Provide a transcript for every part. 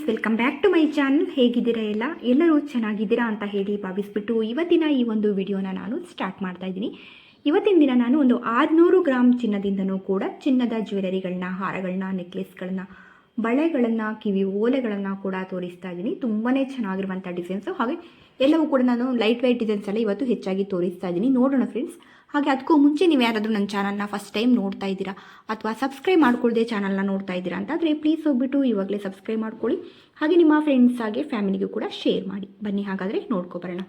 Welcome back to my channel. ಹೇಗಿದ್ದೀರಾ ಎಲ್ಲರೂ ಚೆನ್ನಾಗಿದ್ದೀರಾ ಅಂತ ಹೇಳಿ ಭಾವಿಸ್ಬಿಟ್ಟು ಇವತ್ತಿನ ಈ ಒಂದು ವಿಡಿಯೋನ ನಾನು ಸ್ಟಾರ್ಟ್ ಮಾಡ್ತಾ ಇದ್ದೀನಿ. ಇವತ್ತಿನ ದಿನ ನಾನು ಒಂದು 600 ಗ್ರಾಮ್ ಚಿನ್ನದಿಂದನೂ ಕೂಡ ಚಿನ್ನದ ಜ್ಯುವೆಲರಿಗಳನ್ನ, ಹಾರಗಳನ್ನ, ನೆಕ್ಲೆಸ್ಗಳನ್ನ, ಬಳೆಗಳನ್ನು, ಕಿವಿ ಓಲೆಗಳನ್ನು ಕೂಡ ತೋರಿಸ್ತಾ ಇದ್ದೀನಿ. ತುಂಬಾ ಚೆನ್ನಾಗಿರುವಂಥ ಡಿಸೈನ್ಸು, ಹಾಗೆ ಎಲ್ಲವೂ ಕೂಡ ನಾನು ಲೈಟ್ ವೆಯ್ಟ್ ಡಿಸೈನ್ಸ್ ಎಲ್ಲ ಇವತ್ತು ಹೆಚ್ಚಾಗಿ ತೋರಿಸ್ತಾ ಇದ್ದೀನಿ. ನೋಡೋಣ ಫ್ರೆಂಡ್ಸ್. ಹಾಗೆ ಅದಕ್ಕೂ ಮುಂಚೆ ನೀವು ಯಾರಾದರೂ ನನ್ನ ಚಾನಲ್ನ ಫಸ್ಟ್ ಟೈಮ್ ನೋಡ್ತಾ ಇದ್ದೀರಾ ಅಥವಾ ಸಬ್ಸ್ಕ್ರೈಬ್ ಮಾಡ್ಕೊಳ್ಳದೆ ಚಾನಲ್ನ ನೋಡ್ತಾ ಇದ್ದೀರಾ ಅಂತಾದರೆ ಪ್ಲೀಸ್ ಹೋಗ್ಬಿಟ್ಟು ಇವಾಗಲೇ ಸಬ್ಸ್ಕ್ರೈಬ್ ಮಾಡ್ಕೊಳ್ಳಿ. ಹಾಗೆ ನಿಮ್ಮ ಫ್ರೆಂಡ್ಸ್ ಹಾಗೆ ಫ್ಯಾಮಿಲಿಗೂ ಕೂಡ ಶೇರ್ ಮಾಡಿ. ಬನ್ನಿ ಹಾಗಾದರೆ ನೋಡ್ಕೊಬರೋಣ.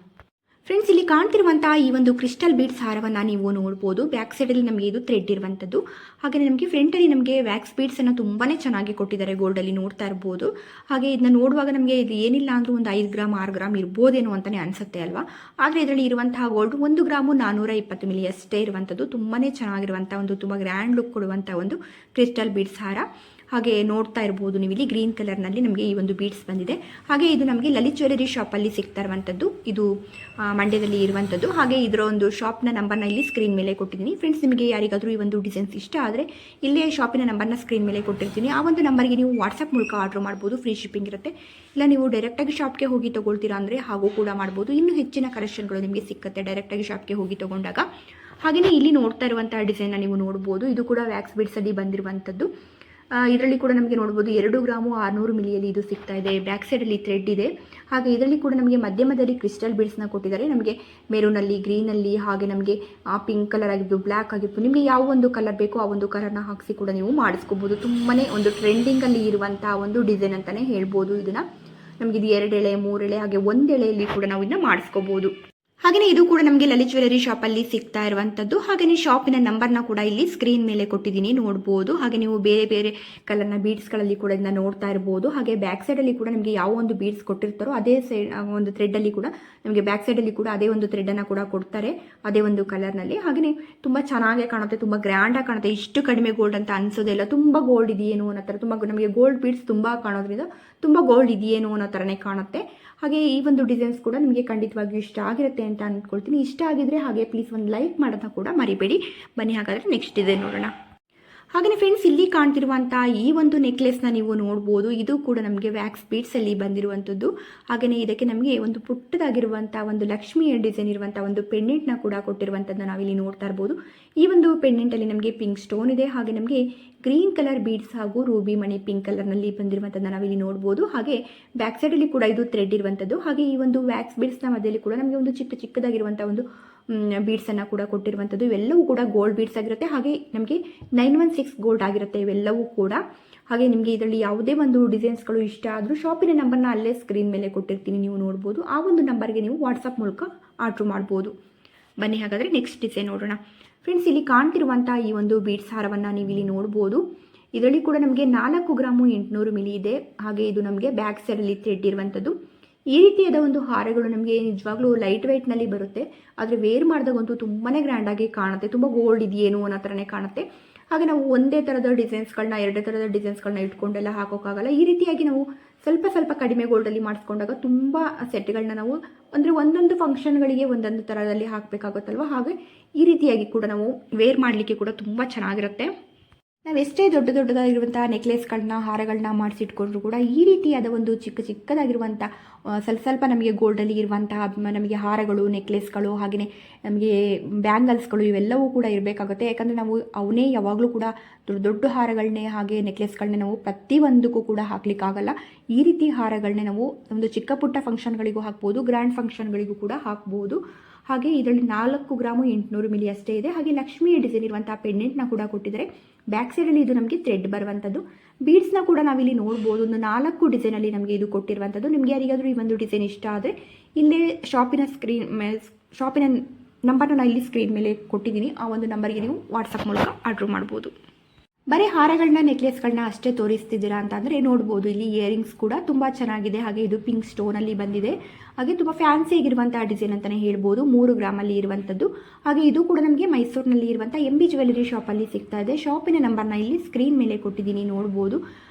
ಫ್ರೆಂಡ್ಸ್, ಇಲ್ಲಿ ಕಾಣ್ತಿರುವಂಥ ಈ ಒಂದು ಕ್ರಿಸ್ಟಲ್ ಬೀಡ್ಸ್ ಹಾರವನ್ನು ನೀವು ನೋಡ್ಬೋದು. ಬ್ಯಾಕ್ ಸೈಡಲ್ಲಿ ನಮಗೆ ಇದು ಥ್ರೆಡ್ ಇರುವಂಥದ್ದು. ಹಾಗೆ ನಮಗೆ ಫ್ರಂಟಲ್ಲಿ ನಮಗೆ ವ್ಯಾಕ್ಸ್ ಬೀಡ್ಸನ್ನು ತುಂಬಾ ಚೆನ್ನಾಗಿ ಕೊಟ್ಟಿದ್ದಾರೆ, ಗೋಲ್ಡಲ್ಲಿ ನೋಡ್ತಾ ಇರ್ಬೋದು. ಹಾಗೆ ಇದನ್ನ ನೋಡುವಾಗ ನಮಗೆ ಇದು ಏನಿಲ್ಲ ಅಂದರೂ ಒಂದು 5 ಗ್ರಾಮ್ 6 ಗ್ರಾಮ್ ಇರ್ಬೋದೇನೋ ಅಂತಲೇ ಅನಿಸುತ್ತೆ ಅಲ್ವಾ. ಆದರೆ ಇದರಲ್ಲಿ ಇರುವಂತಹ ಗೋಲ್ಡ್ 1 ಗ್ರಾಮು 420 ಮಿಲಿ ಅಷ್ಟೇ ಇರುವಂಥದ್ದು. ತುಂಬಾ ಚೆನ್ನಾಗಿರುವಂಥ ಒಂದು ತುಂಬ ಗ್ರ್ಯಾಂಡ್ ಲುಕ್ ಕೊಡುವಂಥ ಒಂದು ಕ್ರಿಸ್ಟಲ್ ಬೀಡ್ಸ್ ಹಾರ. ಹಾಗೆ ನೋಡ್ತಾ ಇರ್ಬೋದು ನೀವು, ಇಲ್ಲಿ ಗ್ರೀನ್ ಕಲರ್ನಲ್ಲಿ ನಮಗೆ ಈ ಒಂದು ಬೀಡ್ಸ್ ಬಂದಿದೆ. ಹಾಗೆ ಇದು ನಮಗೆ ಲಲಿತ್ ಜ್ಯುವೆಲರಿ ಶಾಪಲ್ಲಿ ಸಿಗ್ತಾ ಇರುವಂಥದ್ದು. ಇದು ಮಂಡ್ಯದಲ್ಲಿ ಇರುವಂಥದ್ದು. ಹಾಗೆ ಇದರ ಒಂದು ಶಾಪ್ನ ನಂಬರ್ನ ಇಲ್ಲಿ ಸ್ಕ್ರೀನ್ ಮೇಲೆ ಕೊಟ್ಟಿದ್ದೀನಿ. ಫ್ರೆಂಡ್ಸ್, ನಿಮಗೆ ಯಾರಿಗಾದರೂ ಈ ಒಂದು ಡಿಸೈನ್ಸ್ ಇಷ್ಟ ಆದರೆ ಇಲ್ಲೇ ಶಾಪಿನ ನಂಬರ್ನ ಸ್ಕ್ರೀನ್ ಮೇಲೆ ಕೊಟ್ಟಿರ್ತೀನಿ. ಆ ಒಂದು ನಂಬರ್ಗೆ ನೀವು ವಾಟ್ಸಪ್ ಮೂಲಕ ಆರ್ಡರ್ ಮಾಡ್ಬೋದು, ಫ್ರೀ ಶಿಪ್ಪಿಂಗ್ ಇರುತ್ತೆ. ಇಲ್ಲ ನೀವು ಡೈರೆಕ್ಟಾಗಿ ಶಾಪ್ಗೆ ಹೋಗಿ ತೊಗೊಳ್ತೀರಾ ಅಂದರೆ ಹಾಗೂ ಕೂಡ ಮಾಡ್ಬೋದು. ಇನ್ನೂ ಹೆಚ್ಚಿನ ಕಲೆಕ್ಷನ್ಗಳು ನಿಮಗೆ ಸಿಕ್ಕುತ್ತೆ ಡೈರೆಕ್ಟಾಗಿ ಶಾಪ್ಗೆ ಹೋಗಿ ತೊಗೊಂಡಾಗ. ಹಾಗೆಯೇ ಇಲ್ಲಿ ನೋಡ್ತಾ ಇರುವಂಥ ಡಿಸೈನ್ನ ನೀವು ನೋಡ್ಬೋದು. ಇದು ಕೂಡ ವ್ಯಾಕ್ಸ್ ಬೀಡ್ಸಲ್ಲಿ ಬಂದಿರುವಂಥದ್ದು. ಇದರಲ್ಲಿ ಕೂಡ ನಮಗೆ ನೋಡ್ಬೋದು 2 ಗ್ರಾಮು 600 ಮಿಲಿಯಲ್ಲಿ ಇದು ಸಿಗ್ತಾ ಇದೆ. ಬ್ಯಾಕ್ ಸೈಡಲ್ಲಿ ಥ್ರೆಡ್ ಇದೆ. ಹಾಗೆ ಇದರಲ್ಲಿ ಕೂಡ ನಮಗೆ ಮಧ್ಯಮದಲ್ಲಿ ಕ್ರಿಸ್ಟಲ್ ಬೀಡ್ಸ್ನ ಕೊಟ್ಟಿದ್ದಾರೆ. ನಮಗೆ ಮೆರೂನಲ್ಲಿ, ಗ್ರೀನಲ್ಲಿ, ಹಾಗೆ ನಮಗೆ ಪಿಂಕ್ ಕಲರ್ ಆಗಿದ್ದು, ಬ್ಲ್ಯಾಕ್ ಆಗಿತ್ತು, ನಿಮಗೆ ಯಾವ ಒಂದು ಕಲರ್ ಬೇಕೋ ಆ ಒಂದು ಕಲರ್ನ ಹಾಕಿಸಿ ಕೂಡ ನೀವು ಮಾಡಿಸ್ಕೋಬೋದು. ತುಂಬಾ ಒಂದು ಟ್ರೆಂಡಿಂಗಲ್ಲಿ ಇರುವಂಥ ಒಂದು ಡಿಸೈನ್ ಅಂತಲೇ ಹೇಳ್ಬೋದು. ಇದನ್ನು ನಮಗೆ ಇದು 2 ಎಳೆ 3 ಎಳೆ ಹಾಗೆ 1 ಎಳೆಯಲ್ಲಿ ಕೂಡ ನಾವು ಇದನ್ನ ಮಾಡಿಸ್ಕೋಬೋದು. ಹಾಗೆಯೇ ಇದು ಕೂಡ ನಮಗೆ ಲಲಿತ್ ಜ್ಯುವೆಲರಿ ಶಾಪಲ್ಲಿ ಸಿಗ್ತಾ ಇರುವಂಥದ್ದು. ಹಾಗೆಯೇ ಶಾಪಿನ ನಂಬರ್ನ ಕೂಡ ಇಲ್ಲಿ ಸ್ಕ್ರೀನ್ ಮೇಲೆ ಕೊಟ್ಟಿದ್ದೀನಿ, ನೋಡ್ಬೋದು. ಹಾಗೆ ನೀವು ಬೇರೆ ಬೇರೆ ಕಲರ್ನ ಬೀಡ್ಸ್ಗಳಲ್ಲಿ ಕೂಡ ಇದನ್ನ ನೋಡ್ತಾ ಇರ್ಬೋದು. ಹಾಗೆ ಬ್ಯಾಕ್ ಸೈಡಲ್ಲಿ ಕೂಡ ನಮಗೆ ಯಾವ ಒಂದು ಬೀಡ್ಸ್ ಕೊಟ್ಟಿರ್ತಾರೋ ಅದೇ ಒಂದು ಥ್ರೆಡ್ಡಲ್ಲಿ ಕೂಡ ನಮಗೆ ಬ್ಯಾಕ್ ಸೈಡಲ್ಲಿ ಕೂಡ ಅದೇ ಒಂದು ಥ್ರೆಡ್ಡನ್ನು ಕೂಡ ಕೊಡ್ತಾರೆ, ಅದೇ ಒಂದು ಕಲರ್ನಲ್ಲಿ. ಹಾಗೆಯೇ ತುಂಬ ಚೆನ್ನಾಗಿ ಕಾಣುತ್ತೆ, ತುಂಬ ಗ್ರ್ಯಾಂಡಾಗಿ ಕಾಣುತ್ತೆ. ಇಷ್ಟು ಕಡಿಮೆ ಗೋಲ್ಡ್ ಅಂತ ಅನಿಸೋದಿಲ್ಲ. ತುಂಬ ಗೋಲ್ಡ್ ಇದೆಯೇನೋ ಅನ್ನೋ ಥರ, ತುಂಬ ನಮಗೆ ಗೋಲ್ಡ್ ಬೀಡ್ಸ್ ತುಂಬ ಕಾಣೋದ್ರಿಂದ ತುಂಬ ಗೋಲ್ಡ್ ಇದೆಯೇನೋ ಅನ್ನೋ ಥರನೇ ಕಾಣುತ್ತೆ. ಹಾಗೆ ಈ ಒಂದು ಡಿಸೈನ್ಸ್ ಕೂಡ ನಿಮಗೆ ಖಂಡಿತವಾಗಿಯೂ ಇಷ್ಟ ಆಗಿರುತ್ತೆ ಅಂತ ಅಂದ್ಕೊಳ್ತೀನಿ. ಇಷ್ಟ ಆಗಿದ್ರೆ ಹಾಗೆ ಪ್ಲೀಸ್ ಒಂದು ಲೈಕ್ ಮಾಡೋದನ್ನ ಕೂಡ ಮರಿಬೇಡಿ. ಬನ್ನಿ ಹಾಗಾದರೆ ನೆಕ್ಸ್ಟ್ ಡಿಸೈನ್ ನೋಡೋಣ. ಹಾಗೆಯೇ ಫ್ರೆಂಡ್ಸ್, ಇಲ್ಲಿ ಕಾಣ್ತಿರುವಂಥ ಈ ಒಂದು ನೆಕ್ಲೆಸ್ನ ನೀವು ನೋಡ್ಬೋದು. ಇದು ಕೂಡ ನಮಗೆ ವ್ಯಾಕ್ಸ್ ಬೀಡ್ಸಲ್ಲಿ ಬಂದಿರುವಂಥದ್ದು. ಹಾಗೆಯೇ ಇದಕ್ಕೆ ನಮಗೆ ಒಂದು ಪುಟ್ಟದಾಗಿರುವಂಥ ಒಂದು ಲಕ್ಷ್ಮಿಯ ಡಿಸೈನ್ ಇರುವಂಥ ಒಂದು ಪೆಂಡೆಂಟ್ನ ಕೂಡ ಕೊಟ್ಟಿರುವಂಥದ್ದನ್ನು ನಾವಿಲ್ಲಿ ನೋಡ್ತಾ ಇರ್ಬೋದು. ಈ ಒಂದು ಪೆಂಡೆಂಟಲ್ಲಿ ನಮಗೆ ಪಿಂಕ್ ಸ್ಟೋನ್ ಇದೆ. ಹಾಗೆ ನಮಗೆ ಗ್ರೀನ್ ಕಲರ್ ಬೀಡ್ಸ್ ಹಾಗೂ ರೂಬಿ ಮಣಿ ಪಿಂಕ್ ಕಲರ್ನಲ್ಲಿ ಬಂದಿರುವಂಥದ್ದನ್ನು ನಾವಿಲ್ಲಿ ನೋಡ್ಬೋದು. ಹಾಗೆ ಬ್ಯಾಕ್ ಸೈಡಲ್ಲಿ ಕೂಡ ಇದು ಥ್ರೆಡ್ ಇರುವಂಥದ್ದು. ಹಾಗೆ ಈ ಒಂದು ವ್ಯಾಕ್ಸ್ ಬೀಡ್ಸ್ನ ಮಧ್ಯದಲ್ಲಿ ಕೂಡ ನಮಗೆ ಒಂದು ಚಿಕ್ಕದಾಗಿರುವಂಥ ಒಂದು ಬೀಡ್ಸನ್ನು ಕೂಡ ಕೊಟ್ಟಿರುವಂಥದ್ದು. ಇವೆಲ್ಲವೂ ಕೂಡ ಗೋಲ್ಡ್ ಬೀಡ್ಸ್ ಆಗಿರುತ್ತೆ. ಹಾಗೆ ನಮಗೆ 916 ಗೋಲ್ಡ್ ಆಗಿರುತ್ತೆ ಇವೆಲ್ಲವೂ ಕೂಡ. ಹಾಗೆ ನಿಮಗೆ ಇದರಲ್ಲಿ ಯಾವುದೇ ಒಂದು ಡಿಸೈನ್ಸ್ಗಳು ಇಷ್ಟ ಆದರೂ ಶಾಪಿನ ನಂಬರ್ನ ಅಲ್ಲೇ ಸ್ಕ್ರೀನ್ ಮೇಲೆ ಕೊಟ್ಟಿರ್ತೀನಿ, ನೀವು ನೋಡ್ಬೋದು. ಆ ಒಂದು ನಂಬರ್ಗೆ ನೀವು ವಾಟ್ಸಪ್ ಮೂಲಕ ಆರ್ಡ್ರ್ ಮಾಡ್ಬೋದು. ಬನ್ನಿ ಹಾಗಾದರೆ ನೆಕ್ಸ್ಟ್ ಡಿಸೈನ್ ನೋಡೋಣ. ಫ್ರೆಂಡ್ಸ್, ಇಲ್ಲಿ ಕಾಣ್ತಿರುವಂಥ ಈ ಒಂದು ಬೀಡ್ಸ್ ಹಾರವನ್ನು ನೀವು ಇಲ್ಲಿ ನೋಡ್ಬೋದು. ಇದರಲ್ಲಿ ಕೂಡ ನಮಗೆ 4 ಗ್ರಾಮು 800 ಮಿಲಿ ಇದೆ. ಹಾಗೆ ಇದು ನಮಗೆ ಬ್ಯಾಕ್ ಸೈಡಲ್ಲಿ ಥ್ರೆಡ್ ಇರುವಂಥದ್ದು. ಈ ರೀತಿಯಾದ ಒಂದು ಹಾರಗಳು ನಮಗೆ ನಿಜವಾಗ್ಲೂ ಲೈಟ್ ವೆಯ್ಟ್ನಲ್ಲಿ ಬರುತ್ತೆ. ಆದರೆ ವೇರ್ ಮಾಡಿದಾಗಂತೂ ತುಂಬಾ ಗ್ರ್ಯಾಂಡಾಗಿ ಕಾಣುತ್ತೆ, ತುಂಬ ಗೋಲ್ಡ್ ಇದೆಯೇನೋ ಅನ್ನೋ ಥರನೇ ಕಾಣುತ್ತೆ. ಹಾಗೆ ನಾವು ಒಂದೇ ಥರದ ಡಿಸೈನ್ಸ್ಗಳನ್ನ 2 ಥರದ ಡಿಸೈನ್ಸ್ಗಳನ್ನ ಇಟ್ಕೊಂಡೆಲ್ಲ ಹಾಕೋಕ್ಕಾಗಲ್ಲ. ಈ ರೀತಿಯಾಗಿ ನಾವು ಸ್ವಲ್ಪ ಕಡಿಮೆ ಗೋಲ್ಡಲ್ಲಿ ಮಾಡಿಸ್ಕೊಂಡಾಗ ತುಂಬ ಸೆಟ್ಗಳನ್ನ ನಾವು ಅಂದರೆ ಒಂದೊಂದು ಫಂಕ್ಷನ್ಗಳಿಗೆ ಒಂದೊಂದು ಥರದಲ್ಲಿ ಹಾಕಬೇಕಾಗುತ್ತಲ್ವ. ಹಾಗೆ ಈ ರೀತಿಯಾಗಿ ಕೂಡ ನಾವು ವೇರ್ ಮಾಡಲಿಕ್ಕೆ ಕೂಡ ತುಂಬ ಚೆನ್ನಾಗಿರುತ್ತೆ. ನಾವು ಎಷ್ಟೇ ದೊಡ್ಡದಾಗಿರುವಂಥ ನೆಕ್ಲೆಸ್ಗಳನ್ನ, ಹಾರಗಳನ್ನ ಮಾಡಿಸಿಟ್ಕೊಂಡ್ರು ಕೂಡ ಈ ರೀತಿಯಾದ ಒಂದು ಚಿಕ್ಕದಾಗಿರುವಂಥ ಸ್ವಲ್ಪ ನಮಗೆ ಗೋಲ್ಡಲ್ಲಿ ಇರುವಂತಹ ನಮಗೆ ಹಾರಗಳು, ನೆಕ್ಲೆಸ್ಗಳು, ಹಾಗೆಯೇ ನಮಗೆ ಬ್ಯಾಂಗಲ್ಸ್ಗಳು ಇವೆಲ್ಲವೂ ಕೂಡ ಇರಬೇಕಾಗುತ್ತೆ. ಯಾಕಂದರೆ ನಾವು ಅವನ್ನೇ ಯಾವಾಗಲೂ ಕೂಡ ದೊಡ್ಡ ಹಾರಗಳನ್ನೇ ಹಾಗೆ ನೆಕ್ಲೆಸ್ಗಳನ್ನೇ ನಾವು ಪ್ರತಿಯೊಂದಕ್ಕೂ ಕೂಡ ಹಾಕ್ಲಿಕ್ಕಾಗಲ್ಲ. ಈ ರೀತಿ ಹಾರಗಳನ್ನೇ ನಾವು ಒಂದು ಚಿಕ್ಕ ಪುಟ್ಟ ಫಂಕ್ಷನ್ಗಳಿಗೂ ಹಾಕ್ಬೋದು, ಗ್ರ್ಯಾಂಡ್ ಫಂಕ್ಷನ್ಗಳಿಗೂ ಕೂಡ ಹಾಕ್ಬೋದು. ಹಾಗೆ ಇದರಲ್ಲಿ 4 ಗ್ರಾಮು 800 ಮಿಲಿ ಅಷ್ಟೇ ಇದೆ. ಹಾಗೆ ಲಕ್ಷ್ಮಿಯ ಡಿಸೈನ್ ಇರುವಂಥ ಪೆಂಡೆಂಟ್ನ ಕೂಡ ಕೊಟ್ಟಿದ್ದಾರೆ. ಬ್ಯಾಕ್ ಸೈಡಲ್ಲಿ ಇದು ನಮಗೆ ಥ್ರೆಡ್ ಬರುವಂಥದ್ದು. ಬೀಡ್ಸ್ನ ಕೂಡ ನಾವಿಲ್ಲಿ ನೋಡ್ಬೋದು. ಒಂದು 4 ಡಿಸೈನಲ್ಲಿ ನಮಗೆ ಇದು ಕೊಟ್ಟಿರುವಂಥದ್ದು. ನಿಮಗೆ ಯಾರಿಗಾದರೂ ಈ ಒಂದು ಡಿಸೈನ್ ಇಷ್ಟ ಆದರೆ ಇಲ್ಲೇ ಶಾಪಿನ ನಂಬರ್ನ ನಾನು ಇಲ್ಲಿ ಸ್ಕ್ರೀನ್ ಮೇಲೆ ಕೊಟ್ಟಿದ್ದೀನಿ. ಆ ಒಂದು ನಂಬರ್ಗೆ ನೀವು ವಾಟ್ಸಪ್ ಮೂಲಕ ಆರ್ಡ್ರ್ ಮಾಡ್ಬೋದು. ಬರೀ ಹಾರಗಳನ್ನ, ನೆಕ್ಲೆಸ್ಗಳನ್ನ ಅಷ್ಟೇ ತೋರಿಸ್ತಿದ್ದೀರಾ ಅಂತಂದರೆ ನೋಡ್ಬೋದು. ಇಲ್ಲಿ ಇಯರಿಂಗ್ಸ್ ಕೂಡ ತುಂಬ ಚೆನ್ನಾಗಿದೆ. ಹಾಗೆ ಇದು ಪಿಂಕ್ ಸ್ಟೋನಲ್ಲಿ ಬಂದಿದೆ. ಹಾಗೆ ತುಂಬ ಫ್ಯಾನ್ಸಿ ಆಗಿರುವಂಥ ಡಿಸೈನ್ ಅಂತಲೇ ಹೇಳ್ಬೋದು. 3 ಗ್ರಾಮಲ್ಲಿ ಇರುವಂಥದ್ದು. ಹಾಗೆ ಇದು ಕೂಡ ನಮಗೆ ಮೈಸೂರಿನಲ್ಲಿ ಇರುವಂಥ MB ಜ್ಯುವೆಲರಿ ಶಾಪಲ್ಲಿ ಸಿಗ್ತಾ ಇದೆ. ಶಾಪಿನ ನಂಬರ್ನ ಇಲ್ಲಿ ಸ್ಕ್ರೀನ್ ಮೇಲೆ ಕೊಟ್ಟಿದ್ದೀನಿ, ನೋಡ್ಬೋದು.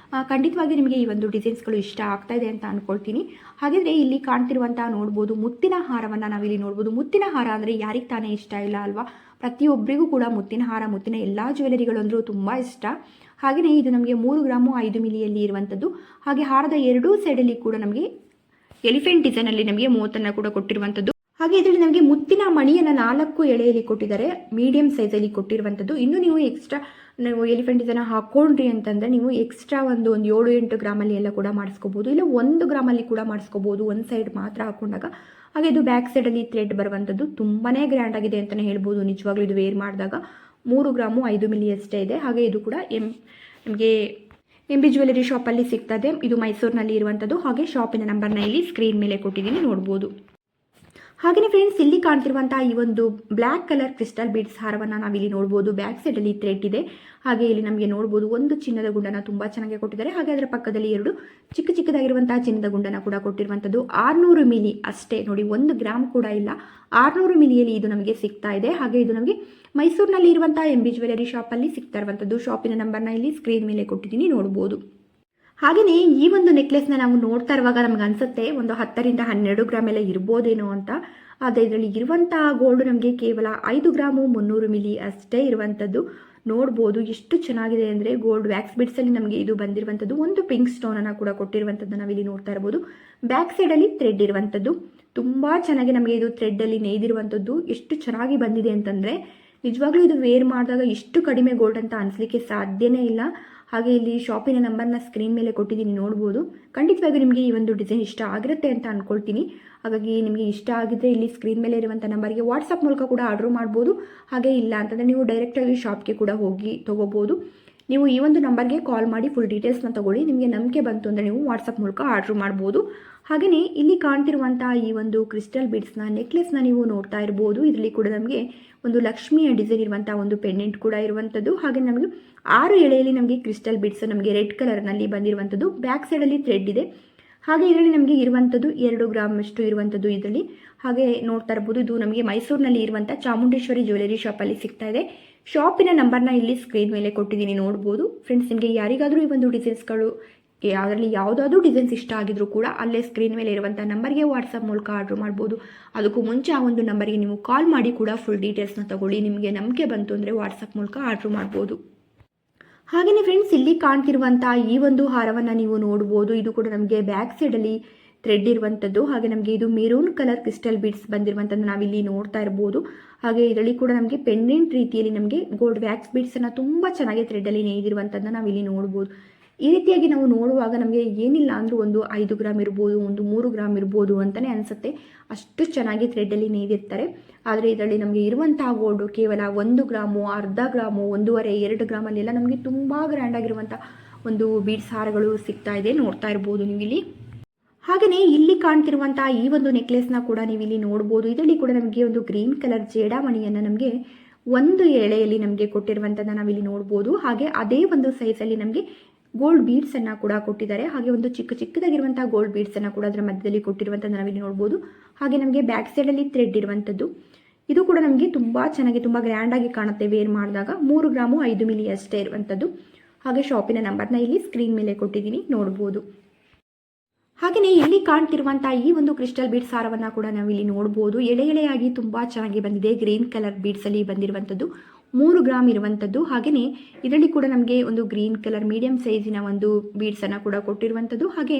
ಖಂಡಿತವಾಗಿ ನಿಮಗೆ ಈ ಒಂದು ಡಿಸೈನ್ಸ್ಗಳು ಇಷ್ಟ ಆಗ್ತಾ ಇದೆ ಅಂತ ಅಂದ್ಕೊಳ್ತೀನಿ. ಹಾಗಿದ್ರೆ ಇಲ್ಲಿ ಕಾಣ್ತಿರುವಂಥ ನೋಡ್ಬೋದು ಮುತ್ತಿನ ಹಾರವನ್ನು ನಾವಿಲ್ಲಿ ನೋಡ್ಬೋದು. ಮುತ್ತಿನ ಹಾರ ಅಂದರೆ ಯಾರಿಗೆ ತಾನೇ ಇಷ್ಟ ಇಲ್ಲ ಅಲ್ವಾ? ಪ್ರತಿಯೊಬ್ಬರಿಗೂ ಕೂಡ ಮುತ್ತಿನ ಹಾರ, ಮುತ್ತಿನ ಎಲ್ಲ ಜ್ಯುವೆಲರಿಗಳು ಅಂದರೂ ತುಂಬ ಇಷ್ಟ. ಹಾಗೆಯೇ ಇದು ನಮಗೆ 3 ಗ್ರಾಮು 5 ಮಿಲಿಯಲ್ಲಿ ಇರುವಂಥದ್ದು. ಹಾಗೆ ಹಾರದ ಎರಡೂ ಸೈಡಲ್ಲಿ ಕೂಡ ನಮಗೆ ಎಲಿಫೆಂಟ್ ಡಿಸೈನಲ್ಲಿ ನಮಗೆ ಮೂವತ್ತನ್ನು ಕೂಡ ಕೊಟ್ಟಿರುವಂಥದ್ದು. ಹಾಗೆ ಇದರಲ್ಲಿ ನಮಗೆ ಮುತ್ತಿನ ಮಣಿಯನ್ನು 4 ಎಳೆಯಲ್ಲಿ ಕೊಟ್ಟಿದ್ದಾರೆ, ಮೀಡಿಯಂ ಸೈಜಲ್ಲಿ ಕೊಟ್ಟಿರುವಂಥದ್ದು. ಇನ್ನು ನೀವು ಎಕ್ಸ್ಟ್ರಾ ನೀವು ಎಲಿಫೆಂಟ್ ಡಿಸೈನ್ ಹಾಕ್ಕೊಂಡ್ರಿ ಅಂತಂದರೆ ನೀವು ಎಕ್ಸ್ಟ್ರಾ ಒಂದು 7-8 ಗ್ರಾಮಲ್ಲಿ ಎಲ್ಲ ಕೂಡ ಮಾಡಿಸ್ಕೋಬೋದು, ಇಲ್ಲ 1 ಗ್ರಾಮಲ್ಲಿ ಕೂಡ ಮಾಡಿಸ್ಕೋಬೋದು, ಒಂದು ಸೈಡ್ ಮಾತ್ರ ಹಾಕ್ಕೊಂಡಾಗ. ಹಾಗೆ ಇದು ಬ್ಯಾಕ್ ಸೈಡಲ್ಲಿ ಥ್ರೆಡ್ ಬರುವಂಥದ್ದು ತುಂಬಾ ಗ್ರ್ಯಾಂಡ್ ಆಗಿದೆ ಅಂತಲೇ ಹೇಳ್ಬೋದು. ನಿಜವಾಗ್ಲೂ ಇದು ವೇರ್ ಮಾಡಿದಾಗ 3 ಗ್ರಾಮು 5 ಮಿಲಿ ಅಷ್ಟೇ ಇದೆ. ಹಾಗೆ ಇದು ಕೂಡ ನಿಮಗೆ MB ಜ್ಯುವೆಲರಿ ಶಾಪಲ್ಲಿ ಸಿಗ್ತದೆ. ಇದು ಮೈಸೂರಿನಲ್ಲಿ ಇರುವಂಥದ್ದು. ಹಾಗೆ ಶಾಪಿನ ನಂಬರ್ನ ಇಲ್ಲಿ ಸ್ಕ್ರೀನ್ ಮೇಲೆ ಕೊಟ್ಟಿದ್ದೀನಿ, ನೋಡ್ಬೋದು. ಹಾಗೆಯೇ ಫ್ರೆಂಡ್ಸ್, ಇಲ್ಲಿ ಕಾಣ್ತಿರುವಂಥ ಈ ಒಂದು ಬ್ಲ್ಯಾಕ್ ಕಲರ್ ಕ್ರಿಸ್ಟಲ್ ಬೀಡ್ಸ್ ಹಾರವನ್ನು ನಾವಿಲ್ಲಿ ನೋಡ್ಬೋದು. ಬ್ಯಾಕ್ ಸೈಡಲ್ಲಿ ಥ್ರೆಡ್ ಇದೆ. ಹಾಗೆ ಇಲ್ಲಿ ನಮಗೆ ನೋಡ್ಬೋದು ಒಂದು ಚಿನ್ನದ ಗುಂಡನ್ನು ತುಂಬ ಚೆನ್ನಾಗಿ ಕೊಟ್ಟಿದ್ದಾರೆ. ಹಾಗೆ ಅದರ ಪಕ್ಕದಲ್ಲಿ 2 ಚಿಕ್ಕದಾಗಿರುವಂತಹ ಚಿನ್ನದ ಗುಂಡನ್ನು ಕೂಡ ಕೊಟ್ಟಿರುವಂಥದ್ದು. 600 ಮಿಲಿ ಅಷ್ಟೇ ನೋಡಿ, 1 ಗ್ರಾಮ್ ಕೂಡ ಇಲ್ಲ, 600 ಮಿಲಿಯಲ್ಲಿ ಇದು ನಮಗೆ ಸಿಗ್ತಾ ಇದೆ. ಹಾಗೆ ಇದು ನಮಗೆ ಮೈಸೂರಿನಲ್ಲಿ ಇರುವಂಥ MB ಜ್ಯುವೆಲರಿ ಶಾಪಲ್ಲಿ ಸಿಗ್ತಾ ಇರುವಂಥದ್ದು. ಶಾಪಿನ ನಂಬರ್ನ ಇಲ್ಲಿ ಸ್ಕ್ರೀನ್ ಮೇಲೆ ಕೊಟ್ಟಿದ್ದೀನಿ, ನೋಡ್ಬೋದು. ಹಾಗೆಯೇ ಈ ಒಂದು ನೆಕ್ಲೆಸ್ನ ನಾವು ನೋಡ್ತಾ ಇರುವಾಗ ನಮ್ಗೆ ಅನಿಸುತ್ತೆ ಒಂದು 10ರಿಂದ 12 ಗ್ರಾಮ್ ಎಲ್ಲ ಇರ್ಬೋದೇನೋ ಅಂತ. ಆದರೆ ಇದರಲ್ಲಿ ಇರುವಂಥ ಗೋಲ್ಡ್ ನಮಗೆ ಕೇವಲ 5 ಗ್ರಾಮು 300 ಮಿಲಿ ಅಷ್ಟೇ ಇರುವಂಥದ್ದು. ನೋಡ್ಬೋದು ಎಷ್ಟು ಚೆನ್ನಾಗಿದೆ ಅಂದರೆ ಗೋಲ್ಡ್ ವ್ಯಾಕ್ಸ್ ಬಿಡ್ಸಲ್ಲಿ ನಮಗೆ ಇದು ಬಂದಿರುವಂಥದ್ದು. ಒಂದು ಪಿಂಕ್ ಸ್ಟೋನನ್ನು ಕೂಡ ಕೊಟ್ಟಿರುವಂಥದ್ದು ನಾವಿಲ್ಲಿ ನೋಡ್ತಾ ಇರ್ಬೋದು. ಬ್ಯಾಕ್ ಸೈಡಲ್ಲಿ ಥ್ರೆಡ್ ಇರುವಂಥದ್ದು ತುಂಬ ಚೆನ್ನಾಗಿ ನಮಗೆ ಇದು ಥ್ರೆಡ್ಡಲ್ಲಿ ನೇಯ್ದಿರುವಂಥದ್ದು ಎಷ್ಟು ಚೆನ್ನಾಗಿ ಬಂದಿದೆ ಅಂತಂದರೆ ನಿಜವಾಗ್ಲೂ ಇದು ವೇರ್ ಮಾಡಿದಾಗ ಇಷ್ಟು ಕಡಿಮೆ ಗೋಲ್ಡ್ ಅಂತ ಅನಿಸ್ಲಿಕ್ಕೆ ಸಾಧ್ಯನೇ ಇಲ್ಲ. ಹಾಗೆ ಇಲ್ಲಿ ಶಾಪಿನ ನಂಬರ್ನ ಸ್ಕ್ರೀನ್ ಮೇಲೆ ಕೊಟ್ಟಿದ್ದೀನಿ, ನೋಡ್ಬೋದು. ಖಂಡಿತವಾಗಿ ನಿಮಗೆ ಈ ಒಂದು ಡಿಸೈನ್ ಇಷ್ಟ ಆಗಿರುತ್ತೆ ಅಂತ ಅಂದ್ಕೊಳ್ತೀನಿ. ಹಾಗಾಗಿ ನಿಮಗೆ ಇಷ್ಟ ಆಗಿದ್ದರೆ ಇಲ್ಲಿ ಸ್ಕ್ರೀನ್ ಮೇಲೆ ಇರುವಂಥ ನಂಬರ್ಗೆ ವಾಟ್ಸಪ್ ಮೂಲಕ ಕೂಡ ಆರ್ಡ್ರ್ ಮಾಡ್ಬೋದು. ಹಾಗೆ ಇಲ್ಲ ಅಂತಂದರೆ ನೀವು ಡೈರೆಕ್ಟಾಗಿ ಶಾಪ್ಗೆ ಕೂಡ ಹೋಗಿ ತೊಗೋಬೋದು. ನೀವು ಈ ಒಂದು ನಂಬರ್ಗೆ ಕಾಲ್ ಮಾಡಿ ಫುಲ್ ಡೀಟೇಲ್ಸ್ನ ತೊಗೊಳ್ಳಿ. ನಿಮಗೆ ನಂಬಿಕೆ ಬಂತು ಅಂದರೆ ನೀವು ವಾಟ್ಸಪ್ ಮೂಲಕ ಆರ್ಡ್ರ್ ಮಾಡ್ಬೋದು. ಹಾಗೆಯೇ ಇಲ್ಲಿ ಕಾಣ್ತಿರುವಂಥ ಈ ಒಂದು ಕ್ರಿಸ್ಟಲ್ ಬೀಡ್ಸ್ನ ನೆಕ್ಲೆಸ್ನ ನೀವು ನೋಡ್ತಾ ಇರ್ಬೋದು. ಇದರಲ್ಲಿ ಕೂಡ ನಮಗೆ ಒಂದು ಲಕ್ಷ್ಮಿಯ ಡಿಸೈನ್ ಇರುವಂಥ ಒಂದು ಪೆಂಡೆಂಟ್ ಕೂಡ ಇರುವಂಥದ್ದು. ಹಾಗೆ ನಮಗೆ 6 ಎಳೆಯಲ್ಲಿ ನಮಗೆ ಕ್ರಿಸ್ಟಲ್ ಬೀಡ್ಸ್ ನಮಗೆ ರೆಡ್ ಕಲರ್ನಲ್ಲಿ ಬಂದಿರುವಂಥದ್ದು. ಬ್ಯಾಕ್ ಸೈಡಲ್ಲಿ ಥ್ರೆಡ್ ಇದೆ. ಹಾಗೆ ಇದರಲ್ಲಿ ನಮಗೆ ಇರುವಂಥದ್ದು 2 ಗ್ರಾಮ್ ಅಷ್ಟು ಇರುವಂಥದ್ದು ಇದರಲ್ಲಿ. ಹಾಗೆ ನೋಡ್ತಾ ಇರ್ಬೋದು, ಇದು ನಮಗೆ ಮೈಸೂರಿನಲ್ಲಿ ಇರುವಂಥ ಚಾಮುಂಡೇಶ್ವರಿ ಜ್ಯುವೆಲರಿ ಶಾಪಲ್ಲಿ ಸಿಗ್ತಾ ಇದೆ. ಶಾಪಿನ ನಂಬರ್ನ ಇಲ್ಲಿ ಸ್ಕ್ರೀನ್ ಮೇಲೆ ಕೊಟ್ಟಿದ್ದೀನಿ, ನೋಡ್ಬೋದು. ಫ್ರೆಂಡ್ಸ್, ನಿಮಗೆ ಯಾರಿಗಾದರೂ ಈ ಒಂದು ಡಿಸೈನ್ಸ್ಗಳು ಅದರಲ್ಲಿ ಯಾವುದಾದ್ರೂ ಡಿಸೈನ್ಸ್ ಇಷ್ಟ ಆಗಿದ್ರೂ ಕೂಡ ಅಲ್ಲೇ ಸ್ಕ್ರೀನ್ ಮೇಲೆ ಇರುವಂಥ ನಂಬರ್ಗೆ ವಾಟ್ಸಪ್ ಮೂಲಕ ಆರ್ಡ್ರ್ ಮಾಡ್ಬೋದು. ಅದಕ್ಕೂ ಮುಂಚೆ ಆ ಒಂದು ನಂಬರ್ಗೆ ನೀವು ಕಾಲ್ ಮಾಡಿ ಕೂಡ ಫುಲ್ ಡೀಟೇಲ್ಸ್ನ ತಗೊಳ್ಳಿ. ನಿಮಗೆ ನಂಬಿಕೆ ಬಂತು ಅಂದರೆ ವಾಟ್ಸಪ್ ಮೂಲಕ ಆರ್ಡ್ರ್ ಮಾಡ್ಬೋದು. ಹಾಗೆಯೇ ಫ್ರೆಂಡ್ಸ್, ಇಲ್ಲಿ ಕಾಣ್ತಿರುವಂಥ ಈ ಒಂದು ಹಾರವನ್ನು ನೀವು ನೋಡ್ಬೋದು. ಇದು ಕೂಡ ನಮಗೆ ಬ್ಯಾಕ್ ಸೈಡಲ್ಲಿ ಥ್ರೆಡ್ ಇರುವಂಥದ್ದು. ಹಾಗೆ ನಮಗೆ ಇದು ಮೆರೂನ್ ಕಲರ್ ಕ್ರಿಸ್ಟಲ್ ಬೀಡ್ಸ್ ಬಂದಿರುವಂಥದ್ದು ನಾವಿಲ್ಲಿ ನೋಡ್ತಾ ಇರ್ಬೋದು. ಹಾಗೆ ಇದರಲ್ಲಿ ಕೂಡ ನಮಗೆ ಪೆಂಡೆಂಟ್ ರೀತಿಯಲ್ಲಿ ನಮಗೆ ಗೋಲ್ಡ್ ವ್ಯಾಕ್ಸ್ ಬೀಡ್ಸನ್ನು ತುಂಬ ಚೆನ್ನಾಗಿ ಥ್ರೆಡ್ಡಲ್ಲಿ ನೇಯ್ದಿರುವಂಥದ್ದನ್ನು ನಾವಿಲ್ಲಿ ನೋಡ್ಬೋದು. ಈ ರೀತಿಯಾಗಿ ನಾವು ನೋಡುವಾಗ ನಮಗೆ ಏನಿಲ್ಲ ಅಂದರೂ ಒಂದು 5 ಗ್ರಾಮ್ ಇರ್ಬೋದು, ಒಂದು 3 ಗ್ರಾಮ್ ಇರ್ಬೋದು ಅಂತಲೇ ಅನಿಸುತ್ತೆ. ಅಷ್ಟು ಚೆನ್ನಾಗಿ ಥ್ರೆಡ್ಡಲ್ಲಿ ನೇಯ್ದಿರ್ತಾರೆ. ಆದರೆ ಇದರಲ್ಲಿ ನಮಗೆ ಇರುವಂತಹ ಗೋಲ್ಡು ಕೇವಲ 1 ಗ್ರಾಮು, ಅರ್ಧ ಗ್ರಾಮು, 1.5, 2 ಗ್ರಾಮಲ್ಲೆಲ್ಲ ನಮಗೆ ತುಂಬ ಗ್ರ್ಯಾಂಡ್ ಆಗಿರುವಂಥ ಒಂದು ಬೀಡ್ಸ್ ಹಾರಗಳು ಸಿಗ್ತಾ ಇದೆ, ನೋಡ್ತಾ ಇರ್ಬೋದು ನೀವು ಇಲ್ಲಿ. ಹಾಗೆಯೇ ಇಲ್ಲಿ ಕಾಣ್ತಿರುವಂಥ ಈ ಒಂದು ನೆಕ್ಲೆಸ್ನ ಕೂಡ ನೀವು ಇಲ್ಲಿ ನೋಡ್ಬೋದು. ಇದರಲ್ಲಿ ಕೂಡ ನಮಗೆ ಒಂದು ಗ್ರೀನ್ ಕಲರ್ ಜೇಡಾಮಣಿಯನ್ನು ನಮಗೆ 1 ಎಳೆಯಲ್ಲಿ ನಮಗೆ ಕೊಟ್ಟಿರುವಂಥದ್ದನ್ನು ನಾವಿಲ್ಲಿ ನೋಡ್ಬೋದು. ಹಾಗೆ ಅದೇ ಒಂದು ಸೈಜಲ್ಲಿ ನಮಗೆ ಗೋಲ್ಡ್ ಬೀಡ್ಸನ್ನು ಕೂಡ ಕೊಟ್ಟಿದ್ದಾರೆ. ಹಾಗೆ ಒಂದು ಚಿಕ್ಕದಾಗಿರುವಂಥ ಗೋಲ್ಡ್ ಬೀಡ್ಸನ್ನು ಕೂಡ ಅದರ ಮಧ್ಯದಲ್ಲಿ ಕೊಟ್ಟಿರುವಂಥದ್ದು ನಾವಿಲ್ಲಿ ನೋಡ್ಬೋದು. ಹಾಗೆ ನಮಗೆ ಬ್ಯಾಕ್ ಸೈಡಲ್ಲಿ ಥ್ರೆಡ್ ಇರುವಂಥದ್ದು. ಇದು ಕೂಡ ನಮಗೆ ತುಂಬ ಚೆನ್ನಾಗಿ ತುಂಬ ಗ್ರ್ಯಾಂಡಾಗಿ ಕಾಣುತ್ತೆ ವೇರ್ ಮಾಡಿದಾಗ. 3 ಗ್ರಾಮು 5 ಮಿಲಿ ಅಷ್ಟೇ ಇರುವಂಥದ್ದು. ಹಾಗೆ ಶಾಪಿನ ನಂಬರ್ನ ಇಲ್ಲಿ ಸ್ಕ್ರೀನ್ ಮೇಲೆ ಕೊಟ್ಟಿದ್ದೀನಿ, ನೋಡ್ಬೋದು. ಹಾಗೆಯೇ ಇಲ್ಲಿ ಕಾಣ್ತಿರುವಂಥ ಈ ಒಂದು ಕ್ರಿಸ್ಟಲ್ ಬೀಡ್ಸ್ ಹಾರವನ್ನು ಕೂಡ ನಾವಿಲ್ಲಿ ನೋಡ್ಬೋದು. ಎಳೆಯಾಗಿ ತುಂಬ ಚೆನ್ನಾಗಿ ಬಂದಿದೆ. ಗ್ರೀನ್ ಕಲರ್ ಬೀಡ್ಸಲ್ಲಿ ಬಂದಿರುವಂಥದ್ದು 3 ಗ್ರಾಮ್ ಇರುವಂಥದ್ದು. ಹಾಗೆಯೇ ಇದರಲ್ಲಿ ಕೂಡ ನಮಗೆ ಒಂದು ಗ್ರೀನ್ ಕಲರ್ ಮೀಡಿಯಂ ಸೈಜಿನ ಒಂದು ಬೀಡ್ಸನ್ನು ಕೂಡ ಕೊಟ್ಟಿರುವಂಥದ್ದು. ಹಾಗೆ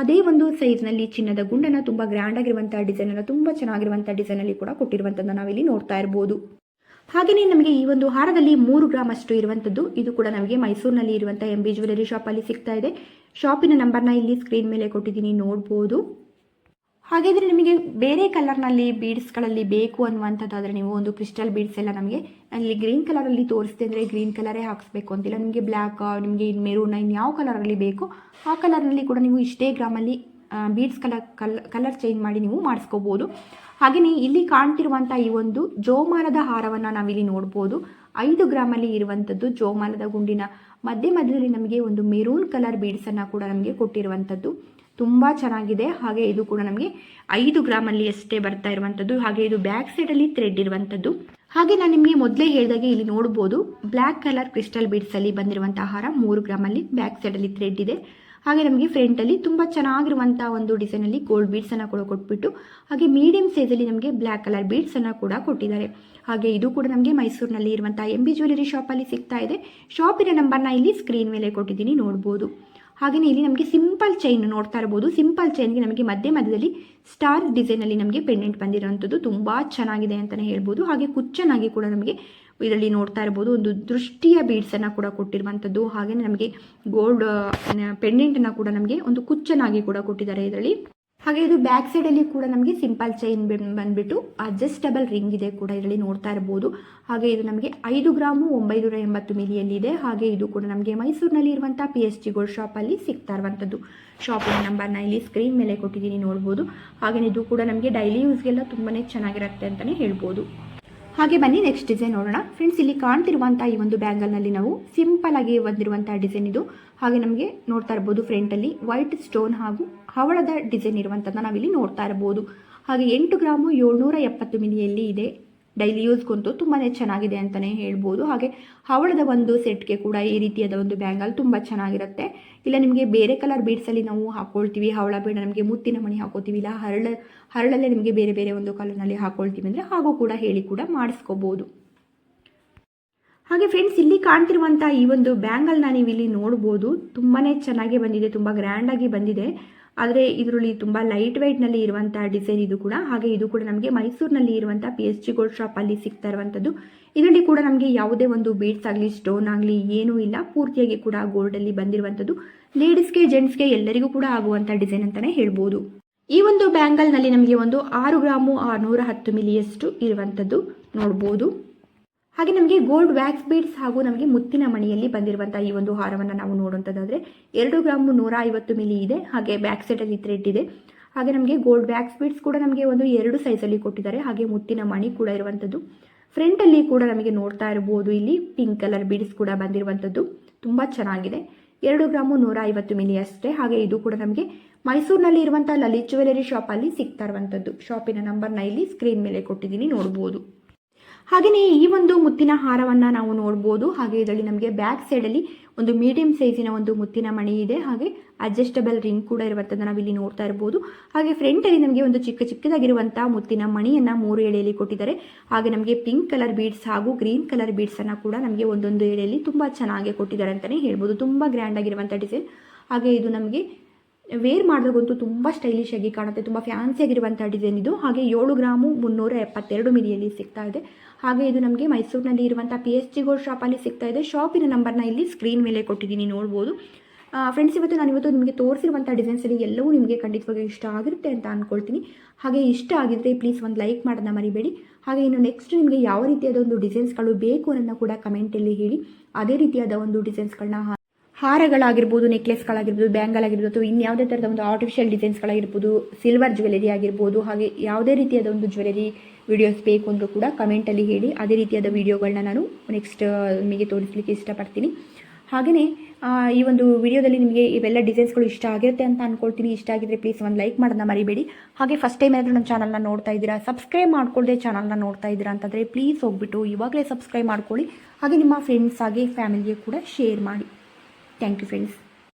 ಅದೇ ಒಂದು ಸೈಜ್ನಲ್ಲಿ ಚಿನ್ನದ ಗುಂಡನ್ನು ತುಂಬ ಗ್ರ್ಯಾಂಡಾಗಿರುವಂಥ ಡಿಸೈನನ್ನು ತುಂಬ ಚೆನ್ನಾಗಿರುವಂಥ ಡಿಸೈನಲ್ಲಿ ಕೂಡ ಕೊಟ್ಟಿರುವಂಥದ್ದನ್ನು ನಾವಿಲ್ಲಿ ನೋಡ್ತಾ ಇರ್ಬೋದು. ಹಾಗೆಯೇ ನಮಗೆ ಈ ಒಂದು ಹಾರದಲ್ಲಿ 3 ಗ್ರಾಮ್ ಅಷ್ಟು ಇರುವಂಥದ್ದು. ಇದು ಕೂಡ ನಮಗೆ ಮೈಸೂರಿನಲ್ಲಿ ಇರುವಂಥ MB ಜ್ಯುವೆಲರಿ ಶಾಪಲ್ಲಿ ಸಿಗ್ತಾ ಇದೆ. ಶಾಪಿನ ನಂಬರ್ನ ಇಲ್ಲಿ ಸ್ಕ್ರೀನ್ ಮೇಲೆ ಕೊಟ್ಟಿದ್ದೀನಿ, ನೋಡ್ಬೋದು. ಹಾಗಾದರೆ ನಿಮಗೆ ಬೇರೆ ಕಲರ್ನಲ್ಲಿ ಬೀಡ್ಸ್ಗಳಲ್ಲಿ ಬೇಕು ಅನ್ನುವಂಥದ್ದಾದರೆ ನೀವು ಒಂದು ಕ್ರಿಸ್ಟಲ್ ಬೀಡ್ಸ್ ಎಲ್ಲ ನಮಗೆ ಅಲ್ಲಿ ಗ್ರೀನ್ ಕಲರಲ್ಲಿ ತೋರಿಸ್ತೆ ಅಂದರೆ ಗ್ರೀನ್ ಕಲರೇ ಹಾಕಿಸ್ಬೇಕು ಅಂತಿಲ್ಲ. ನಿಮಗೆ ಬ್ಲ್ಯಾಕ್, ನಿಮಗೆ ಮೆರೂನ್, ಇನ್ನು ಯಾವ ಕಲರಲ್ಲಿ ಬೇಕು ಆ ಕಲರ್ನಲ್ಲಿ ಕೂಡ ನೀವು ಇಷ್ಟೇ ಗ್ರಾಮಲ್ಲಿ ಬೀಡ್ಸ್ ಕಲರ್ ಚೇಂಜ್ ಮಾಡಿ ನೀವು ಮಾಡಿಸ್ಕೋಬೋದು. ಹಾಗೆಯೇ ಇಲ್ಲಿ ಕಾಣ್ತಿರುವಂಥ ಈ ಒಂದು ಜೋಮಾಲದ ಹಾರವನ್ನು ನಾವಿಲ್ಲಿ ನೋಡ್ಬೋದು. 5 ಗ್ರಾಮಲ್ಲಿ ಇರುವಂಥದ್ದು ಜೋಮಾಲದ ಗುಂಡಿನ ಮಧ್ಯದಲ್ಲಿ ನಮಗೆ ಒಂದು ಮೆರೂನ್ ಕಲರ್ ಬೀಡ್ಸನ್ನು ಕೂಡ ನಮಗೆ ಕೊಟ್ಟಿರುವಂಥದ್ದು ತುಂಬ ಚೆನ್ನಾಗಿದೆ. ಹಾಗೆ ಇದು ಕೂಡ ನಮಗೆ 5 ಗ್ರಾಮಲ್ಲಿ ಅಷ್ಟೇ ಬರ್ತಾ ಇರುವಂಥದ್ದು. ಹಾಗೆ ಇದು ಬ್ಯಾಕ್ ಸೈಡಲ್ಲಿ ಥ್ರೆಡ್ ಇರುವಂಥದ್ದು. ಹಾಗೆ ನಾನು ನಿಮಗೆ ಮೊದಲೇ ಹೇಳಿದಾಗೆ ಇಲ್ಲಿ ನೋಡ್ಬೋದು ಬ್ಲ್ಯಾಕ್ ಕಲರ್ ಕ್ರಿಸ್ಟಲ್ ಬೀಡ್ಸಲ್ಲಿ ಬಂದಿರುವಂಥ ಹಾರ 3 ಗ್ರಾಮಲ್ಲಿ ಬ್ಯಾಕ್ ಸೈಡಲ್ಲಿ ಥ್ರೆಡ್ ಇದೆ. ಹಾಗೆ ನಮಗೆ ಫ್ರಂಟಲ್ಲಿ ತುಂಬ ಚೆನ್ನಾಗಿರುವಂಥ ಒಂದು ಡಿಸೈನಲ್ಲಿ ಗೋಲ್ಡ್ ಬೀಡ್ಸನ್ನು ಕೂಡ ಕೊಟ್ಬಿಟ್ಟು ಹಾಗೆ ಮೀಡಿಯಂ ಸೈಜಲ್ಲಿ ನಮಗೆ ಬ್ಲ್ಯಾಕ್ ಕಲರ್ ಬೀಡ್ಸನ್ನು ಕೂಡ ಕೊಟ್ಟಿದ್ದಾರೆ. ಹಾಗೆ ಇದು ಕೂಡ ನಮಗೆ ಮೈಸೂರಿನಲ್ಲಿ ಇರುವಂಥ MB ಜ್ಯುವೆಲರಿ ಶಾಪಲ್ಲಿ ಸಿಗ್ತಾ ಇದೆ. ಶಾಪಿನ ನಂಬರ್ನ ಇಲ್ಲಿ ಸ್ಕ್ರೀನ್ ಮೇಲೆ ಕೊಟ್ಟಿದ್ದೀನಿ, ನೋಡ್ಬೋದು. ಹಾಗೆಯೇ ಇಲ್ಲಿ ನಮಗೆ ಸಿಂಪಲ್ ಚೈನ್ ನೋಡ್ತಾ ಇರ್ಬೋದು. ಸಿಂಪಲ್ ಚೈನ್ಗೆ ನಮಗೆ ಮಧ್ಯದಲ್ಲಿ ಸ್ಟಾರ್ ಡಿಸೈನಲ್ಲಿ ನಮಗೆ ಪೆಂಡೆಂಟ್ ಬಂದಿರೋವಂಥದ್ದು ತುಂಬ ಚೆನ್ನಾಗಿದೆ ಅಂತಲೇ ಹೇಳ್ಬೋದು. ಹಾಗೆ ಕುಚ್ಚನಾಗಿ ಕೂಡ ನಮಗೆ ಇದರಲ್ಲಿ ನೋಡ್ತಾ ಇರ್ಬೋದು ಒಂದು ದೃಷ್ಟಿಯ ಬೀಡ್ಸನ್ನು ಕೂಡ ಕೊಟ್ಟಿರುವಂಥದ್ದು. ಹಾಗೆಯೇ ನಮಗೆ ಗೋಲ್ಡ್ ಪೆಂಡೆಂಟನ್ನು ಕೂಡ ನಮಗೆ ಒಂದು ಕುಚ್ಚನಾಗಿ ಕೂಡ ಕೊಟ್ಟಿದ್ದಾರೆ ಇದರಲ್ಲಿ. ಹಾಗೆ ಇದು ಬ್ಯಾಕ್ ಸೈಡಲ್ಲಿ ಕೂಡ ನಮಗೆ ಸಿಂಪಲ್ ಚೈನ್ ಬಂದ್ಬಿಟ್ಟು ಅಡ್ಜಸ್ಟಬಲ್ ರಿಂಗ್ ಇದೆ ಕೂಡ ಇದರಲ್ಲಿ ನೋಡ್ತಾ ಇರ್ಬೋದು. ಹಾಗೆ ಇದು ನಮಗೆ 5 ಗ್ರಾಮು 980 ಮಿಲಿಯಲ್ಲಿದೆ. ಹಾಗೆ ಇದು ಕೂಡ ನಮಗೆ ಮೈಸೂರಿನಲ್ಲಿ ಇರುವಂಥ PSG ಗೋಲ್ಡ್ ಶಾಪಲ್ಲಿ ಸಿಗ್ತಾ ಇರುವಂಥದ್ದು. ಶಾಪಿನ ನಂಬರ್ನ ಇಲ್ಲಿ ಸ್ಕ್ರೀನ್ ಮೇಲೆ ಕೊಟ್ಟಿದ್ದೀನಿ, ನೋಡ್ಬೋದು. ಹಾಗೆ ಇದು ಕೂಡ ನಮಗೆ ಡೈಲಿ ಯೂಸ್ಗೆಲ್ಲ ತುಂಬಾ ಚೆನ್ನಾಗಿರುತ್ತೆ ಅಂತಲೇ ಹೇಳ್ಬೋದು. ಹಾಗೆ ಬನ್ನಿ ನೆಕ್ಸ್ಟ್ ಡಿಸೈನ್ ನೋಡೋಣ. ಫ್ರೆಂಡ್ಸ್, ಇಲ್ಲಿ ಕಾಣ್ತಿರುವಂಥ ಈ ಒಂದು ಬ್ಯಾಂಗಲ್ನಲ್ಲಿ ನಾವು ಸಿಂಪಲ್ ಆಗಿ ಬಂದಿರುವಂಥ ಡಿಸೈನ್ ಇದು. ಹಾಗೆ ನಮಗೆ ನೋಡ್ತಾ ಇರ್ಬೋದು ಫ್ರಂಟಲ್ಲಿ ವೈಟ್ ಸ್ಟೋನ್ ಹಾಗೂ ಹವಳದ ಡಿಸೈನ್ ಇರುವಂಥದ್ದನ್ನ ನಾವಿಲ್ಲಿ ನೋಡ್ತಾ ಇರ್ಬೋದು. ಹಾಗೆ 8 ಗ್ರಾಮು 770 ಮಿಲಿಯಲ್ಲಿ ಇದೆ. ಡೈಲಿ ಯೂಸ್ಗಂತೂ ತುಂಬಾ ಚೆನ್ನಾಗಿದೆ ಅಂತಲೇ ಹೇಳ್ಬೋದು. ಹಾಗೆ ಹವಳದ ಒಂದು ಸೆಟ್ಗೆ ಕೂಡ ಈ ರೀತಿಯಾದ ಒಂದು ಬ್ಯಾಂಗಲ್ ತುಂಬ ಚೆನ್ನಾಗಿರುತ್ತೆ. ಇಲ್ಲ ನಿಮಗೆ ಬೇರೆ ಕಲರ್ ಬೀಡ್ಸಲ್ಲಿ ನಾವು ಹಾಕ್ಕೊಳ್ತೀವಿ, ಹವಳ ಬೇಡ ನಮಗೆ ಮುತ್ತಿನ ಮಣಿ ಹಾಕೋತೀವಿ, ಇಲ್ಲ ಹರಳಲ್ಲೇ ನಿಮಗೆ ಬೇರೆ ಬೇರೆ ಒಂದು ಕಲರ್ನಲ್ಲಿ ಹಾಕ್ಕೊಳ್ತೀವಿ ಅಂದರೆ ಹಾಗೂ ಕೂಡ ಹೇಳಿ ಕೂಡ ಮಾಡಿಸ್ಕೋಬೋದು. ಹಾಗೆ ಫ್ರೆಂಡ್ಸ್, ಇಲ್ಲಿ ಕಾಣ್ತಿರುವಂಥ ಈ ಒಂದು ಬ್ಯಾಂಗಲ್ನ ನೀವು ಇಲ್ಲಿ ನೋಡ್ಬೋದು. ತುಂಬಾ ಚೆನ್ನಾಗಿ ಬಂದಿದೆ, ತುಂಬ ಗ್ರ್ಯಾಂಡಾಗಿ ಬಂದಿದೆ. ಆದರೆ ಇದರಲ್ಲಿ ತುಂಬ ಲೈಟ್ ವೆಯ್ಟ್ನಲ್ಲಿ ಇರುವಂಥ ಡಿಸೈನ್ ಇದು ಕೂಡ. ಹಾಗೆ ಇದು ಕೂಡ ನಮಗೆ ಮೈಸೂರಿನಲ್ಲಿ ಇರುವಂಥ PSG ಗೋಲ್ಡ್ ಶಾಪಲ್ಲಿ ಸಿಗ್ತಾ ಇರುವಂಥದ್ದು. ಇದರಲ್ಲಿ ಕೂಡ ನಮಗೆ ಯಾವುದೇ ಒಂದು ಬೀಡ್ಸ್ ಆಗಲಿ ಸ್ಟೋನ್ ಆಗಲಿ ಏನೂ ಇಲ್ಲ, ಪೂರ್ತಿಯಾಗಿ ಕೂಡ ಗೋಲ್ಡಲ್ಲಿ ಬಂದಿರುವಂಥದ್ದು. ಲೇಡೀಸ್ಗೆ ಜೆಂಟ್ಸ್ಗೆ ಎಲ್ಲರಿಗೂ ಕೂಡ ಆಗುವಂಥ ಡಿಸೈನ್ ಅಂತಲೇ ಹೇಳ್ಬೋದು. ಈ ಒಂದು ಬ್ಯಾಂಗಲ್ನಲ್ಲಿ ನಮಗೆ ಒಂದು 6 ಗ್ರಾಮು 610 ಮಿಲಿಯಷ್ಟು ಇರುವಂಥದ್ದು ನೋಡ್ಬೋದು. ಹಾಗೆ ನಮಗೆ ಗೋಲ್ಡ್ ವ್ಯಾಕ್ಸ್ ಬೀಡ್ಸ್ ಹಾಗೂ ನಮಗೆ ಮುತ್ತಿನ ಮಣಿಯಲ್ಲಿ ಬಂದಿರುವಂಥ ಈ ಒಂದು ಹಾರವನ್ನು ನಾವು ನೋಡುವಂಥದ್ದಾದರೆ 2 ಗ್ರಾಮು 150 ಮಿಲಿ ಇದೆ. ಹಾಗೆ ಬ್ಯಾಕ್ ಸೈಡಲ್ಲಿ ಥ್ರೆಡ್ ಇದೆ. ಹಾಗೆ ನಮಗೆ ಗೋಲ್ಡ್ ವ್ಯಾಕ್ಸ್ ಬೀಡ್ಸ್ ಕೂಡ ನಮಗೆ ಒಂದು 2 ಸೈಜಲ್ಲಿ ಕೊಟ್ಟಿದ್ದಾರೆ. ಹಾಗೆ ಮುತ್ತಿನ ಮಣಿ ಕೂಡ ಇರುವಂಥದ್ದು. ಫ್ರಂಟಲ್ಲಿ ಕೂಡ ನಮಗೆ ನೋಡ್ತಾ ಇರ್ಬೋದು ಇಲ್ಲಿ ಪಿಂಕ್ ಕಲರ್ ಬೀಡ್ಸ್ ಕೂಡ ಬಂದಿರುವಂಥದ್ದು ತುಂಬ ಚೆನ್ನಾಗಿದೆ. 2 ಗ್ರಾಮು 150 ಮಿಲಿ ಅಷ್ಟೇ. ಹಾಗೆ ಇದು ಕೂಡ ನಮಗೆ ಮೈಸೂರಿನಲ್ಲಿ ಇರುವಂಥ ಲಲಿತ್ ಜ್ಯುವೆಲರಿ ಶಾಪಲ್ಲಿ ಸಿಗ್ತಾ ಇರುವಂಥದ್ದು. ಶಾಪಿನ ನಂಬರ್ನ ಇಲ್ಲಿ ಸ್ಕ್ರೀನ್ ಮೇಲೆ ಕೊಟ್ಟಿದ್ದೀನಿ, ನೋಡ್ಬೋದು. ಹಾಗೆಯೇ ಈ ಒಂದು ಮುತ್ತಿನ ಹಾರವನ್ನು ನಾವು ನೋಡ್ಬೋದು. ಹಾಗೆ ಇದರಲ್ಲಿ ನಮಗೆ ಬ್ಯಾಕ್ ಸೈಡಲ್ಲಿ ಒಂದು ಮೀಡಿಯಂ ಸೈಜಿನ ಒಂದು ಮುತ್ತಿನ ಮಣಿ ಇದೆ. ಹಾಗೆ ಅಡ್ಜಸ್ಟಬಲ್ ರಿಂಗ್ ಕೂಡ ಇರುವಂಥದ್ದು ನಾವಿಲ್ಲಿ ನೋಡ್ತಾ ಇರ್ಬೋದು. ಹಾಗೆ ಫ್ರಂಟಲ್ಲಿ ನಮಗೆ ಒಂದು ಚಿಕ್ಕದಾಗಿರುವಂಥ ಮುತ್ತಿನ ಮಣಿಯನ್ನು 3 ಎಳೆಯಲ್ಲಿ ಕೊಟ್ಟಿದ್ದಾರೆ. ಹಾಗೆ ನಮಗೆ ಪಿಂಕ್ ಕಲರ್ ಬೀಡ್ಸ್ ಹಾಗೂ ಗ್ರೀನ್ ಕಲರ್ ಬೀಡ್ಸನ್ನು ಕೂಡ ನಮಗೆ ಒಂದೊಂದು ಎಳೆಯಲ್ಲಿ ತುಂಬ ಚೆನ್ನಾಗಿ ಕೊಟ್ಟಿದ್ದಾರೆ ಅಂತಲೇ ಹೇಳ್ಬೋದು. ತುಂಬ ಗ್ರ್ಯಾಂಡ್ ಆಗಿರುವಂಥ ಡಿಸೈನ್. ಹಾಗೆ ಇದು ನಮಗೆ ವೇರ್ ಮಾಡಿದಾಗಂತೂ ತುಂಬ ಸ್ಟೈಲಿಶ್ ಆಗಿ ಕಾಣುತ್ತೆ, ತುಂಬ ಫ್ಯಾನ್ಸಿ ಆಗಿರುವಂಥ ಡಿಸೈನ್ ಇದು. ಹಾಗೆ 7 ಗ್ರಾಮು 372 ಮಿಲಿಯಲ್ಲಿ ಸಿಗ್ತಾ ಇದೆ. ಹಾಗೆ ಇದು ನಮಗೆ ಮೈಸೂರಿನಲ್ಲಿ ಇರುವಂಥ PSG ಗೋಲ್ಡ್ ಶಾಪಲ್ಲಿ ಸಿಗ್ತಾ ಇದೆ. ಶಾಪಿನ ನಂಬರ್ನ ಇಲ್ಲಿ ಸ್ಕ್ರೀನ್ ಮೇಲೆ ಕೊಟ್ಟಿದ್ದೀನಿ, ನೋಡ್ಬೋದು. ಫ್ರೆಂಡ್ಸ್, ಇವತ್ತು ನಿಮಗೆ ತೋರಿಸಿರುವಂಥ ಡಿಸೈನ್ಸಲ್ಲಿ ಎಲ್ಲವೂ ನಿಮಗೆ ಖಂಡಿತವಾಗಿ ಇಷ್ಟ ಆಗಿರುತ್ತೆ ಅಂತ ಅಂದ್ಕೊಳ್ತೀನಿ. ಹಾಗೆ ಇಷ್ಟ ಆಗಿದ್ದರೆ ಪ್ಲೀಸ್ ಒಂದು ಲೈಕ್ ಮಾಡೋದನ್ನ ಮರಿಬೇಡಿ. ಹಾಗೆ ಇನ್ನು ನೆಕ್ಸ್ಟ್ ನಿಮಗೆ ಯಾವ ರೀತಿಯಾದ ಒಂದು ಡಿಸೈನ್ಸ್ಗಳು ಬೇಕು ಅನ್ನೋದನ್ನ ಕೂಡ ಕಮೆಂಟಲ್ಲಿ ಹೇಳಿ. ಅದೇ ರೀತಿಯಾದ ಒಂದು ಡಿಸೈನ್ಸ್ಗಳನ್ನ ಹಾರಗಳಾಗಿರ್ಬೋದು, ನೆಕ್ಲೆಸ್ಗಳಾಗಿರ್ಬೋದು, ಬ್ಯಾಂಗಲ್ ಆಗಿರ್ಬೋದು, ಅಥವಾ ಇನ್ಯಾವುದೇ ಥರದ ಒಂದು ಆರ್ಟಿಫಿಷಿಯಲ್ ಡಿಸೈನ್ಸ್ಗಳಾಗಿರ್ಬೋದು, ಸಿಲ್ವರ್ ಜ್ಯುವೆಲರಿ ಆಗಿರ್ಬೋದು, ಹಾಗೆ ಯಾವುದೇ ರೀತಿಯಾದ ಒಂದು ಜ್ಯುವೆಲರಿ ವಿಡಿಯೋಸ್ ಬೇಕು ಅಂದರೂ ಕೂಡ ಕಮೆಂಟಲ್ಲಿ ಹೇಳಿ. ಅದೇ ರೀತಿಯಾದ ವಿಡಿಯೋಗಳನ್ನ ನಾನು ನೆಕ್ಸ್ಟ್ ನಿಮಗೆ ತೋರಿಸಲಿಕ್ಕೆ ಇಷ್ಟಪಡ್ತೀನಿ. ಹಾಗೆಯೇ ಈ ಒಂದು ವಿಡಿಯೋದಲ್ಲಿ ನಿಮಗೆ ಇವೆಲ್ಲ ಡಿಸೈನ್ಸ್ಗಳು ಇಷ್ಟ ಆಗಿರುತ್ತೆ ಅಂತ ಅಂದ್ಕೊಳ್ತೀನಿ. ಇಷ್ಟ ಆಗಿದ್ದರೆ ಪ್ಲೀಸ್ ಒಂದು ಲೈಕ್ ಮಾಡೋದನ್ನ ಮರಿಬೇಡಿ. ಹಾಗೆ ಫಸ್ಟ್ ಟೈಮ್ ಏನಾದರೂ ನಮ್ಮ ಚಾನಲ್ನ ನೋಡ್ತಾ ಇದ್ದೀರಾ, ಸಬ್ಸ್ಕ್ರೈಬ್ ಮಾಡ್ಕೊಳ್ಳದೆ ಚಾನಲ್ನ ನೋಡ್ತಾ ಇದ್ದೀರಾ ಅಂತಂದರೆ ಪ್ಲೀಸ್ ಹೋಗ್ಬಿಟ್ಟು ಇವಾಗಲೇ ಸಬ್ಸ್ಕ್ರೈಬ್ ಮಾಡ್ಕೊಳ್ಳಿ. ಹಾಗೆ ನಿಮ್ಮ ಫ್ರೆಂಡ್ಸ್ ಹಾಗೆ ಫ್ಯಾಮಿಲಿಗೆ ಕೂಡ ಶೇರ್ ಮಾಡಿ. Thank you friends.